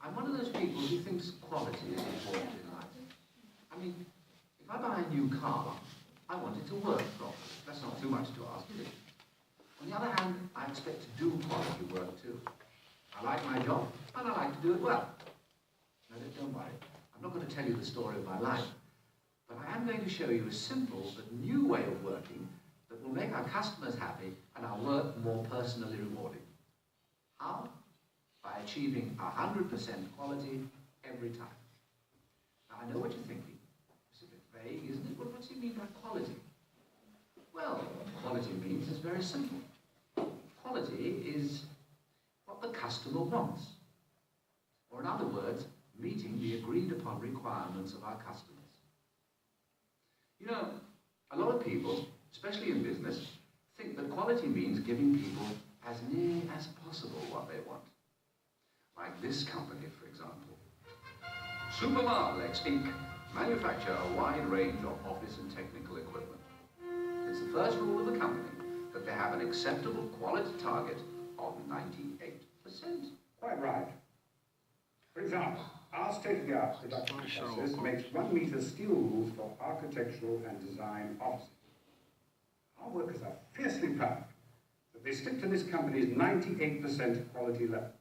I'm one of those people who thinks quality is important in life. I mean, if I buy a new car, I want it to work properly. That's not too much to ask, is it? On the other hand, I expect to do quality work too. I like my job, and I like to do it well. Now, don't worry. I'm not going to tell you the story of my life, but I am going to show you a simple but new way of working that will make our customers happy and our work more personally rewarding. How? By achieving 100% quality every time. Now, I know what you're thinking. It's a bit vague, isn't it? Well, what do you mean by quality? Well, what quality means is very simple. Quality is what the customer wants. Or in other words, meeting the agreed-upon requirements of our customers. You know, a lot of people, especially in business, think that quality means giving people as near as possible what they want. Like this company, for example. Super Marvelex Inc. manufacture a wide range of office and technical equipment. It's the first rule of the company that they have an acceptable quality target of 98%. Quite right. For example, our state-of-the-art production process makes 1 meter steel rules for architectural and design offices. Our workers are fiercely proud that they stick to this company's 98% quality level.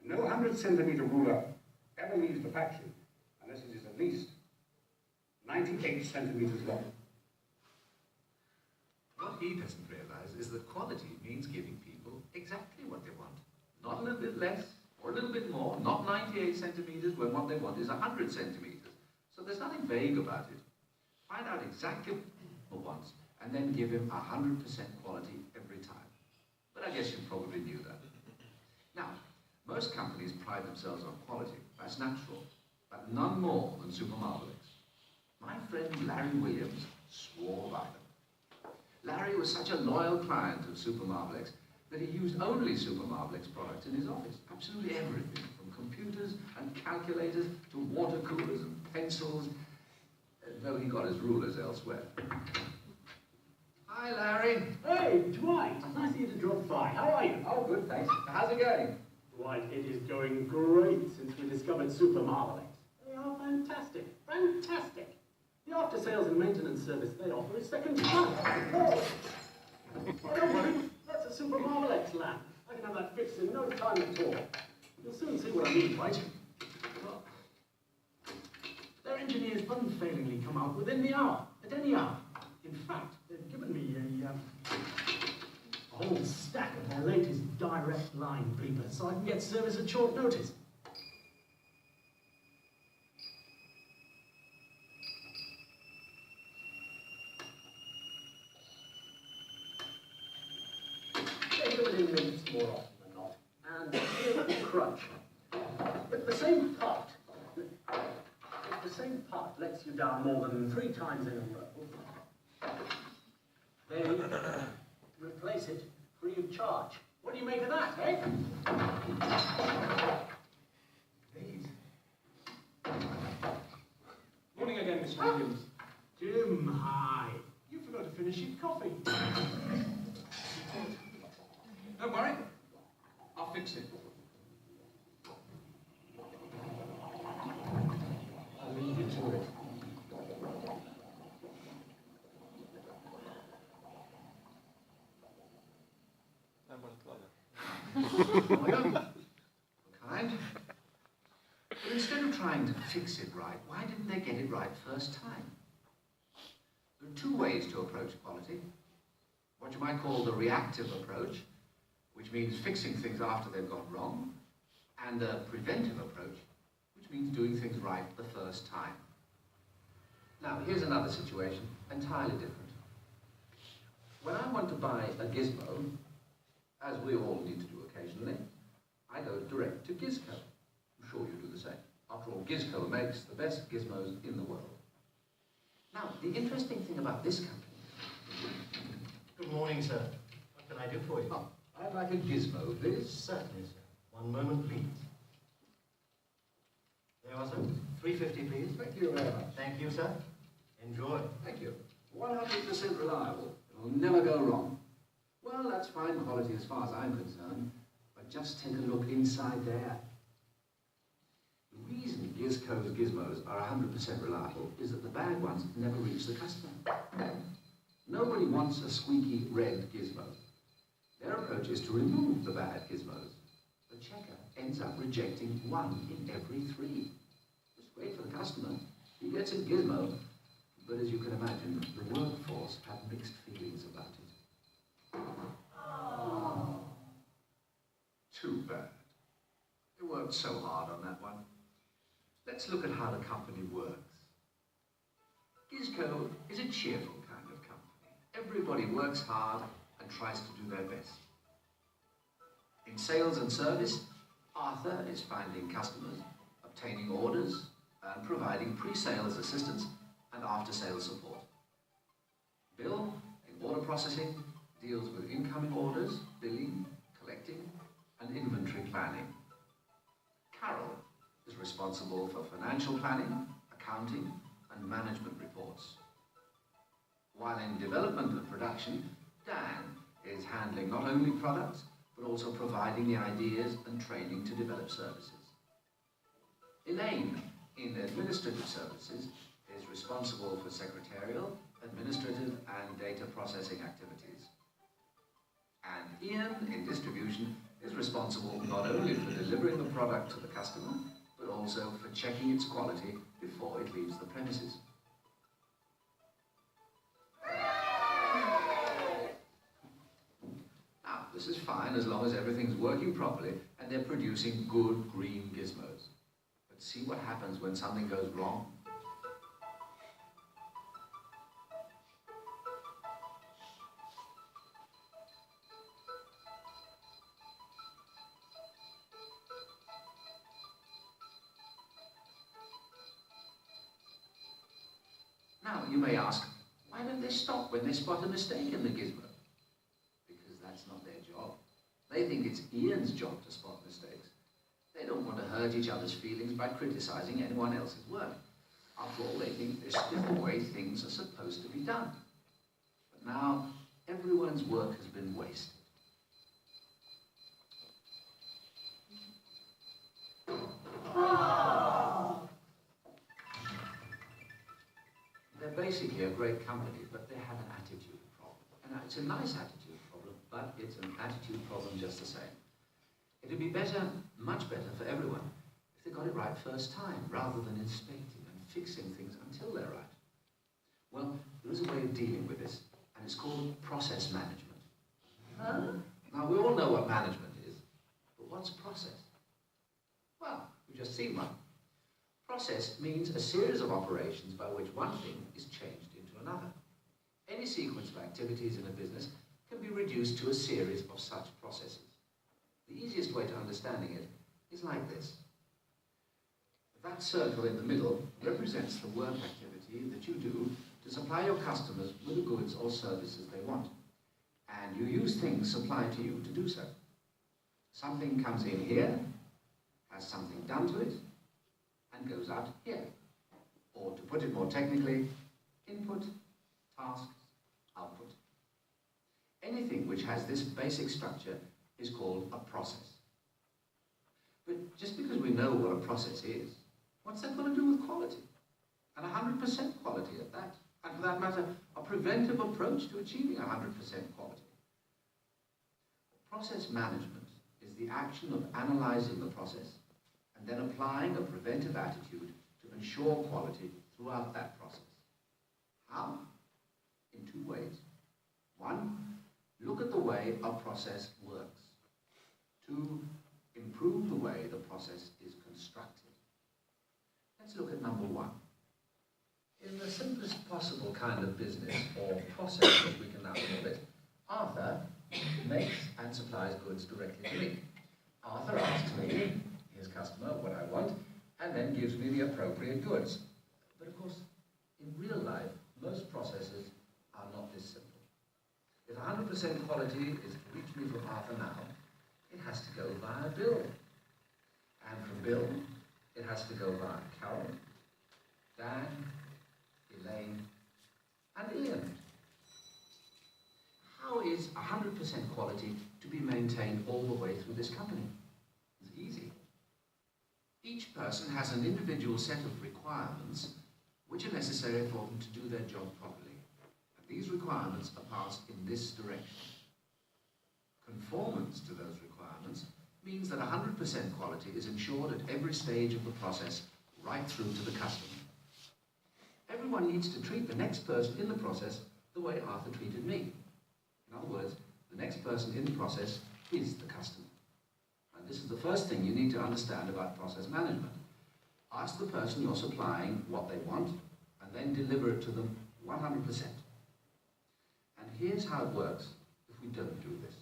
And no 100-centimeter ruler ever leaves the factory unless it is at least 98 centimeters long. What he doesn't realize is that quality means giving people exactly what they want. Not a little bit less or a little bit more, not 98 centimeters when what they want is 100 centimeters. So there's nothing vague about it. Find out exactly what people want and then give him 100% quality every time. But I guess you probably knew that. Now, most companies pride themselves on quality. That's natural, but none more than Super Marvelex. My friend Larry Williams swore by them. Larry was such a loyal client of Super Marvelex that he used only Super Marvelex products in his office. Absolutely everything, from computers and calculators to water coolers and pencils, though he got his rulers elsewhere. Hi, Larry. Hey, Dwight. Nice of you to drop by. How are you? Oh, good, thanks. How's it going? Dwight, it is going great since we discovered Super Marvelex. They are fantastic. Fantastic. The after-sales and maintenance service they offer is second to none. Oh, don't worry. That's a Super Marvelex lamp. I can have that fixed in no time at all. You'll soon see what I mean, Dwight. Well, their engineers unfailingly come out within the hour, at any hour. In fact, they've given me a whole stack of their latest direct line bleepers so I can get service at short notice. They do it in minutes more often than not, and here's the crunch. If the same part lets you down more than 3 times in a row, they replace it free of charge. What do you make of that, eh? Please. Morning again, Mr. Williams. Jim, hi. You forgot to finish your coffee. Don't worry. I'll fix it. I'll leave you to it. Oh, yeah. Kind. But instead of trying to fix it right, why didn't they get it right first time? There are 2 ways to approach quality. What you might call the reactive approach, which means fixing things after they've gone wrong, and the preventive approach, which means doing things right the first time. Now, here's another situation, entirely different. When I want to buy a gizmo, as we all need to do occasionally, I go direct to Gizco. I'm sure you do the same. After all, Gizco makes the best gizmos in the world. Now, the interesting thing about this company... Good morning, sir. I do for you? Oh, I'd like a gizmo, please. Certainly, sir. One moment, please. There you are, sir. $3.50, please. Thank you very much. Thank you, sir. Enjoy. Thank you. 100% reliable. It'll never go wrong. Well, that's fine quality as far as I'm concerned, but just take a look inside there. The reason Gizco's gizmos are 100% reliable is that the bad ones never reach the customer. Nobody wants a squeaky red gizmo. Their approach is to remove the bad gizmos. The checker ends up rejecting 1 in every 3. It's great for the customer. He gets a gizmo, but as you can imagine, the workforce have mixed feelings about it. Oh. Too bad. They worked so hard on that one. Let's look at how the company works. Gizco is a cheerful kind of company. Everybody works hard and tries to do their best. In sales and service, Arthur is finding customers, obtaining orders, and providing pre-sales assistance and after-sales support. Bill, in order processing, deals with incoming orders, billing, collecting, and inventory planning. Carol is responsible for financial planning, accounting, and management reports. While in development and production, Dan is handling not only products, but also providing the ideas and training to develop services. Elaine, in administrative services, is responsible for secretarial, administrative, and data processing activities. And Ian, in distribution, is responsible not only for delivering the product to the customer, but also for checking its quality before it leaves the premises. Now, this is fine as long as everything's working properly and they're producing good green gizmos. But see what happens when something goes wrong. Now, you may ask, why don't they stop when they spot a mistake in the gizmo? Because that's not their job. They think it's Ian's job to spot mistakes. They don't want to hurt each other's feelings by criticizing anyone else's work. After all, they think this is the way things are supposed to be done. But now, everyone's work has been wasted. They're basically a great company, but they have an attitude problem. And it's a nice attitude problem, but it's an attitude problem just the same. It'd be better, much better for everyone, if they got it right first time, rather than inspecting and fixing things until they're right. Well, there is a way of dealing with this, and it's called process management. Huh? Now, we all know what management is, but what's process? Well, we've just seen one. Process means a series of operations by which one thing is changed into another. Any sequence of activities in a business can be reduced to a series of such processes. The easiest way to understanding it is like this. That circle in the middle represents the work activity that you do to supply your customers with the goods or services they want. And you use things supplied to you to do so. Something comes in here, has something done to it, and goes out here. Or to put it more technically, input, tasks, output. Anything which has this basic structure is called a process. But just because we know what a process is, what's that got to do with quality? And 100% quality at that. And for that matter, a preventive approach to achieving 100% quality. Process management is the action of analyzing the process and then applying a preventive attitude to ensure quality throughout that process. How? In 2 ways. 1, look at the way a process works. 2, improve the way the process is constructed. Let's look at number 1. In the simplest possible kind of business, or process as we can now call it, Arthur makes and supplies goods directly to me. Arthur asks me, his customer, what I want, and then gives me the appropriate goods. But of course, in real life, most processes are not this simple. If 100% quality is to reach me from Arthur now, it has to go via Bill. And from Bill, it has to go via Carol, Dan, Elaine, and Ian. How is 100% quality to be maintained all the way through this company? It's easy. Each person has an individual set of requirements which are necessary for them to do their job properly. And these requirements are passed in this direction. Conformance to those requirements means that 100% quality is ensured at every stage of the process, right through to the customer. Everyone needs to treat the next person in the process the way Arthur treated me. In other words, the next person in the process is the customer. And this is the first thing you need to understand about process management. Ask the person you're supplying what they want, and then deliver it to them 100%. And here's how it works if we don't do this.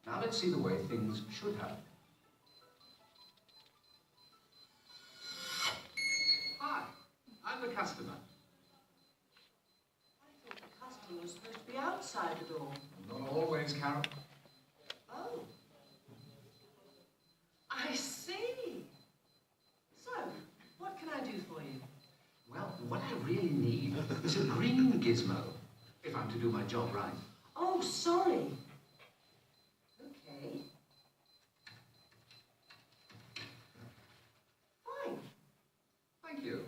Now let's see the way things should happen. Hi, I'm the customer. I thought the customer was supposed to be outside the door. Not always, Carol. Oh. I see. So, what can I do for you? Well, what I really need is a green gizmo, if I'm to do my job right. Oh, sorry. Okay. Fine. Thank you.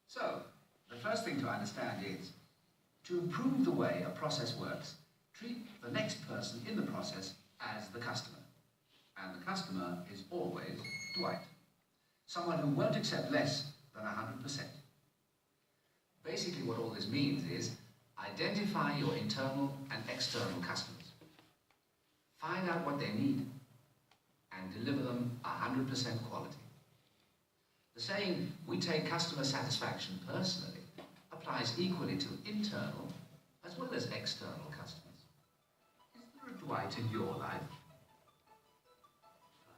So, the first thing to understand is, to improve the way a process works, treat the next person in the process as the customer. And the customer is always Dwight. Someone who won't accept less than 100%. Basically what all this means is, identify your internal and external customers. Find out what they need and deliver them 100% quality. The saying, we take customer satisfaction personally, applies equally to internal as well as external customers. Is there a Dwight in your life?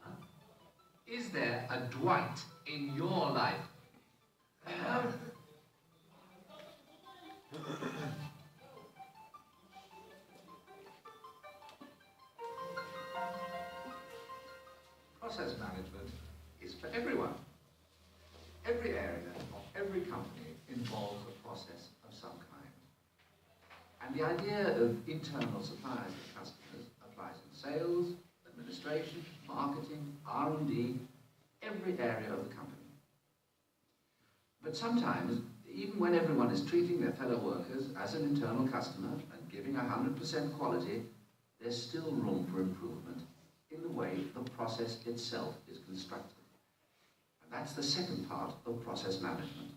Huh? Is there a Dwight in your life? Process management is for everyone. Every area of every company involves a process of some kind. And the idea of internal suppliers and customers applies in sales, administration, marketing, R&D, every area of the company. But sometimes, even when everyone is treating their fellow workers as an internal customer and giving 100% quality, there's still room for improvement in the way the process itself is constructed. And that's the second part of process management.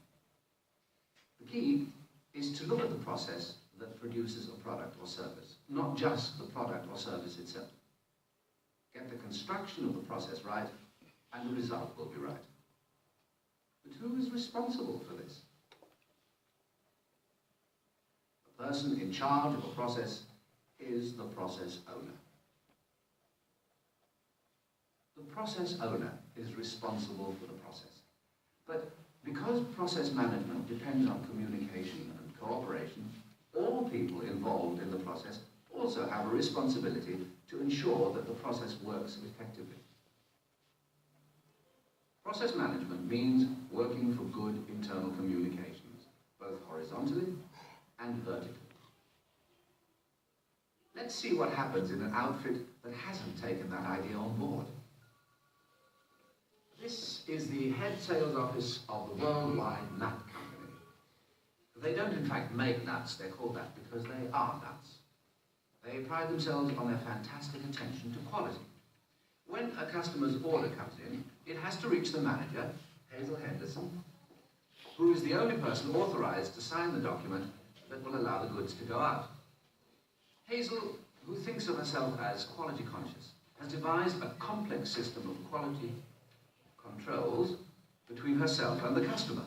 The key is to look at the process that produces a product or service, not just the product or service itself. Get the construction of the process right, and the result will be right. But who is responsible for this? The person in charge of a process is the process owner. The process owner is responsible for the process. But because process management depends on communication and cooperation, all people involved in the process also have a responsibility to ensure that the process works effectively. Process management means working for good internal communications, both horizontally and vertically. Let's see what happens in an outfit that hasn't taken that idea on board. This is the head sales office of the worldwide nut company. They don't in fact make nuts, they're called that because they are nuts. They pride themselves on their fantastic attention to quality. When a customer's order comes in, it has to reach the manager, Hazel Henderson, who is the only person authorized to sign the document that will allow the goods to go out. Hazel, who thinks of herself as quality conscious, has devised a complex system of quality controls between herself and the customer.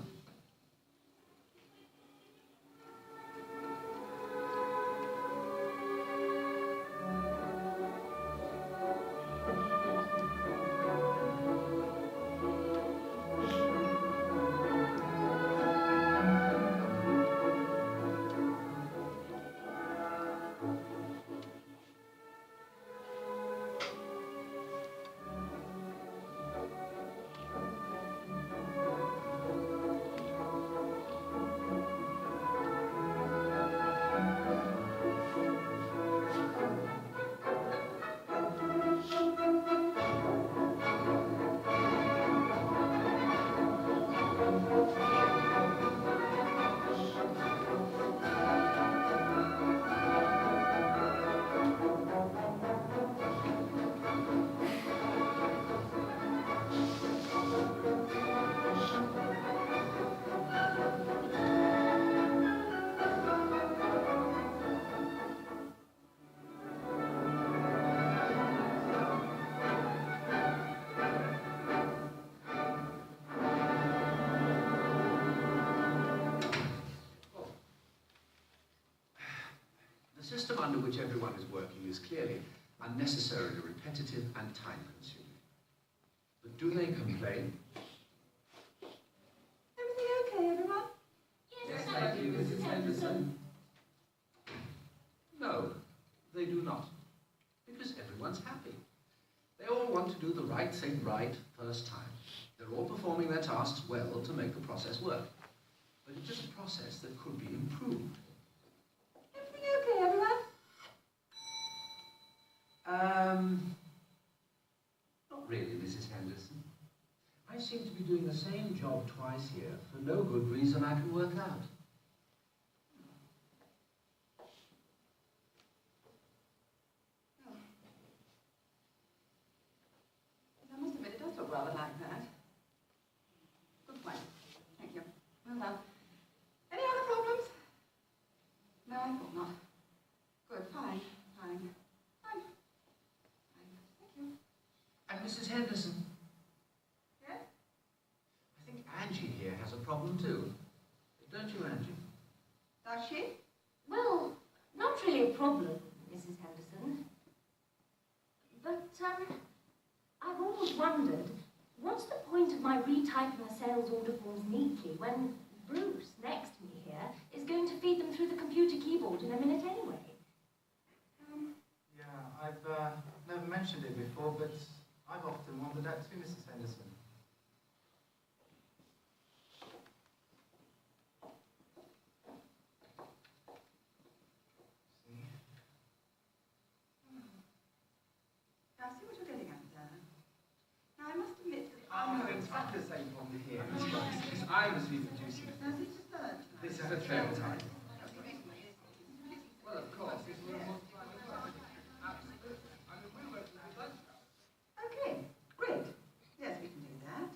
under which everyone is working is clearly unnecessarily repetitive and time-consuming. But do they complain? Everything okay, everyone? Yes, thank you, Mrs. Henderson. No, they do not. Because everyone's happy. They all want to do the right thing right first time. They're all performing their tasks well to make the process work. But it is a process that could be improved. Everything okay, everyone? Not really, Mrs. Henderson. I seem to be doing the same job twice here for no good reason I can work out. I must admit, it does look rather like that. Good point. Thank you. Well done. Any other problems? No, I thought not. Good. Fine. Fine. Fine. Fine. Thank you. And Mrs. Henderson, Yes? I think Angie here has a problem too. Don't you, Angie? Does she? Well, not really a problem, Mrs. Henderson. But, I've always wondered, what's the point of my retyping the sales order forms neatly when Bruce, next to me here, is going to feed them through the computer keyboard in a minute anyway? Yeah, I've never mentioned it before, but I've often wondered that too, Mrs. Henderson. See? I see what you're getting at there. Now, I must admit that I'm having exactly the same problem here, because I was reproducing it. Now, this is the third time. This is the third time. Well, of course. Okay, great. Yes, we can do that.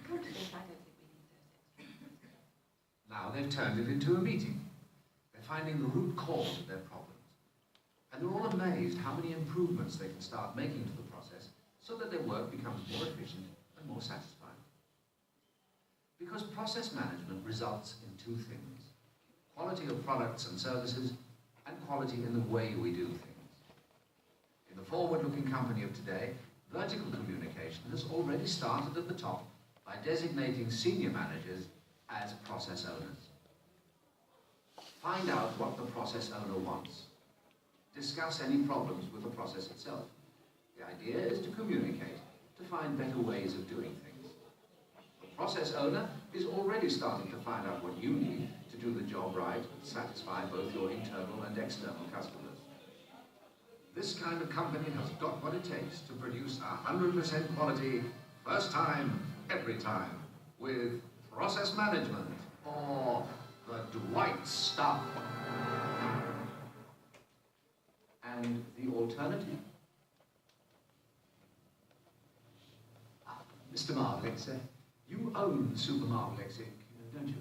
Come to this, I don't think we need those extra. Now they've turned it into a meeting. They're finding the root cause of their problems. And they're all amazed how many improvements they can start making to the process so that their work becomes more efficient and more satisfying. Because process management results in two things: quality of products and services, and quality in the way we do things. In the forward-looking company of today, vertical communication has already started at the top by designating senior managers as process owners. Find out what the process owner wants. Discuss any problems with the process itself. The idea is to communicate, to find better ways of doing things. The process owner is already starting to find out what you need to do the job right and satisfy both your internal and external customers. This kind of company has got what it takes to produce 100% quality, first time, every time, with process management, or the Dwight stuff. And the alternative? Mr. Marvelix, you own Super Marvelix Inc., don't you?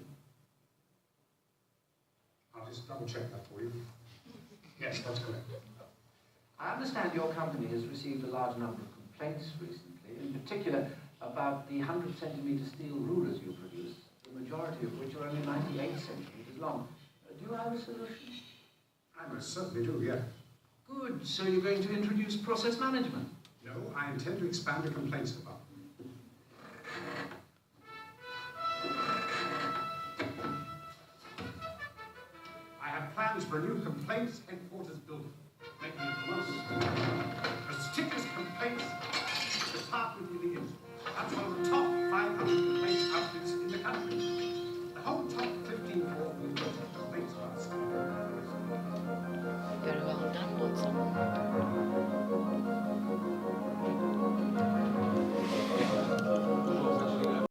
I'll just double check that for you. Yes, that's correct. I understand your company has received a large number of complaints recently, in particular about the 100-centimetre steel rulers you produce, the majority of which are only 98 centimetres long. Do you have a solution? I most certainly do, yeah. Good. So you're going to introduce process management? No, I intend to expand the complaints department. I have plans for a new complaints headquarters building, making it the most prestigious complaints department in the industry.